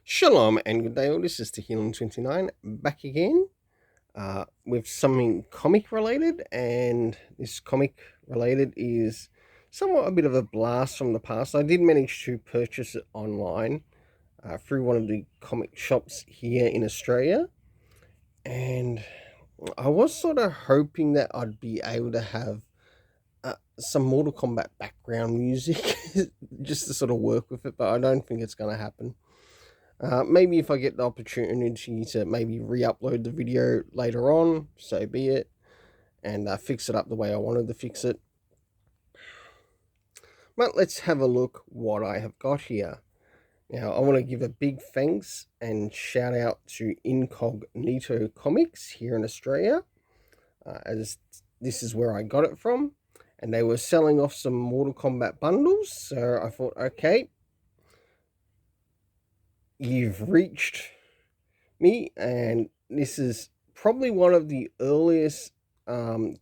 Shalom and good day all, this is Healing29 back again with something comic related, and this comic related is somewhat a bit of a blast from the past. I did manage to purchase it online through one of the comic shops here in Australia, and I was sort of hoping that I'd be able to have some Mortal Kombat background music just to sort of work with it, but I don't think it's going to happen. Maybe if I get the opportunity to maybe re-upload the video later on, so be it, and fix it up the way I wanted to fix it. But let's have a look what I have got here. Now, I want to give a big thanks and shout out to Incognito Comics here in Australia, as this is where I got it from, and they were selling off some Mortal Kombat bundles, so I thought, okay, you've reached me, and this is probably one of the earliest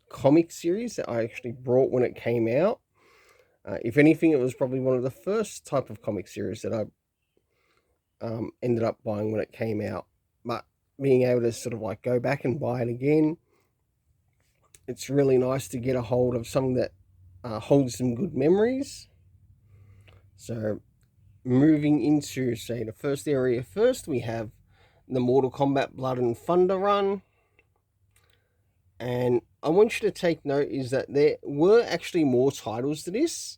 comic series that I actually brought when it came out. If anything, it was probably one of the first type of comic series that I ended up buying when it came out. But being able to sort of like go back and buy it again, it's really nice to get a hold of something that holds some good memories. So moving into, say, the first area first, we have the Mortal Kombat Blood and Thunder run. And I want you to take note is that there were actually more titles to this,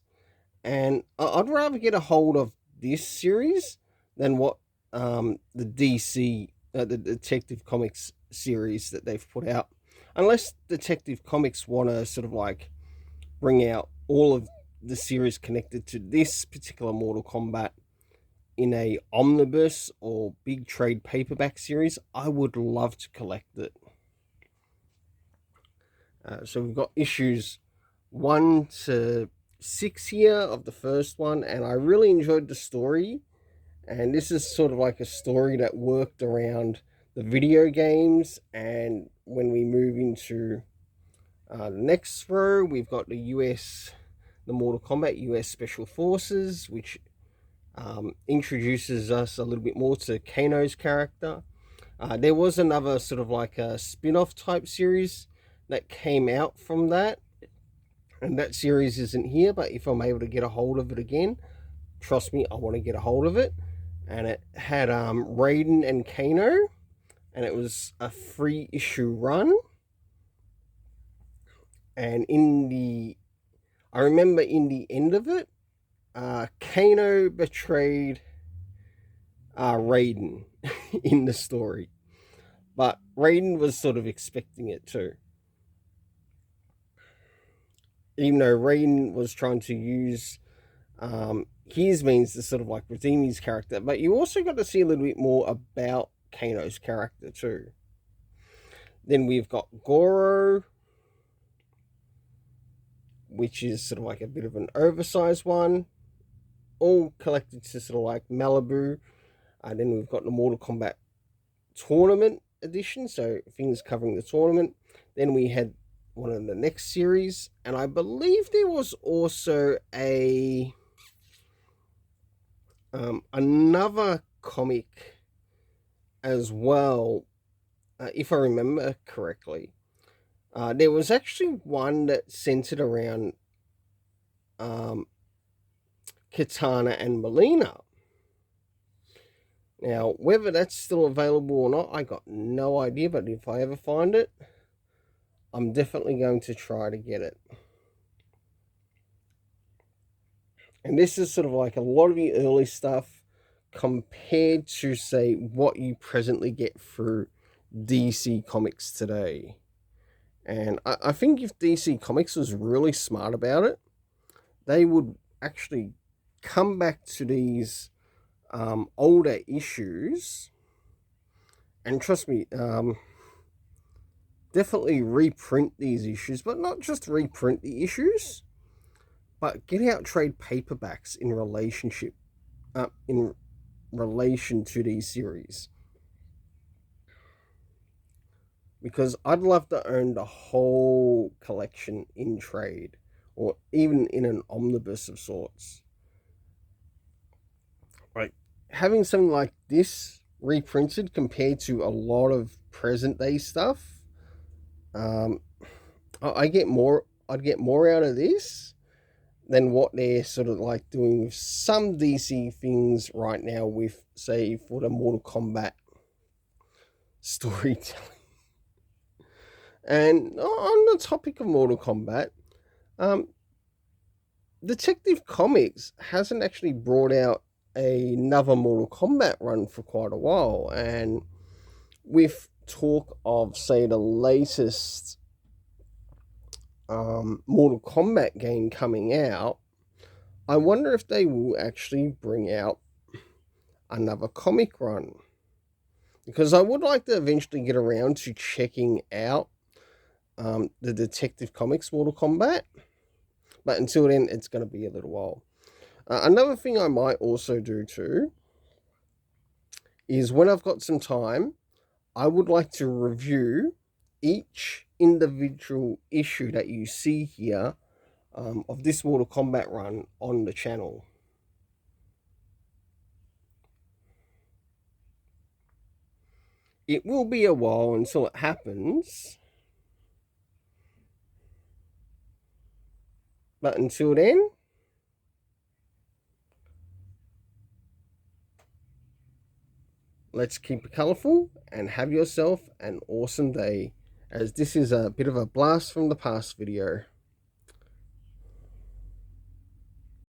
and I'd rather get a hold of this series than what the DC, the Detective Comics series that they've put out. Unless Detective Comics want to sort of like bring out all of the series connected to this particular Mortal Kombat in a omnibus or big trade paperback series, I would love to collect it. So we've got issues 1 to 6 here of the first one, and I really enjoyed the story. And this is sort of like a story that worked around the video games. And when we move into the next row, we've got the Mortal Kombat US Special Forces, which introduces us a little bit more to Kano's character. There was another sort of like a spin-off type series that came out from that, and that series isn't here, but if I'm able to get a hold of it again, trust me, I want to get a hold of it. And it had Raiden and Kano, and it was a 3-issue run. And I remember in the end of it, Kano betrayed Raiden in the story, but Raiden was sort of expecting it too. Even though Raiden was trying to use his means to sort of like redeem his character, but you also got to see a little bit more about Kano's character too. Then we've got Goro, which is sort of like a bit of an oversized one, all collected to sort of like Malibu. And then we've got the Mortal Kombat Tournament edition, so things covering the tournament. Then we had one of the next series, and I believe there was also another comic as well, if I remember correctly. There was actually one that centered around Katana and Melina. Now, whether that's still available or not, I got no idea, but if I ever find it, I'm definitely going to try to get it. And this is sort of like a lot of the early stuff compared to, say, what you presently get through DC Comics today. And I think if DC Comics was really smart about it, they would actually come back to these older issues, and trust me, definitely reprint these issues, but not just reprint the issues, but get out trade paperbacks in relation to these series. Because I'd love to own the whole collection in trade, or even in an omnibus of sorts. Like, having something like this reprinted compared to a lot of present day stuff, um, I get more. I'd get more out of this than what they're sort of like doing with some DC things right now. With, say, for the Mortal Kombat storytelling. And on the topic of Mortal Kombat, um, Detective Comics hasn't actually brought out another Mortal Kombat run for quite a while, and with talk of, say, the latest Mortal Kombat game coming out, I wonder if they will actually bring out another comic run, because I would like to eventually get around to checking out the Detective Comics Mortal Kombat, but until then, it's going to be a little while. Another thing I might also do too is when I've got some time, I would like to review each individual issue that you see here of this Mortal Kombat run on the channel. It will be a while until it happens, but until then, let's keep it colourful and have yourself an awesome day, as this is a bit of a blast from the past video.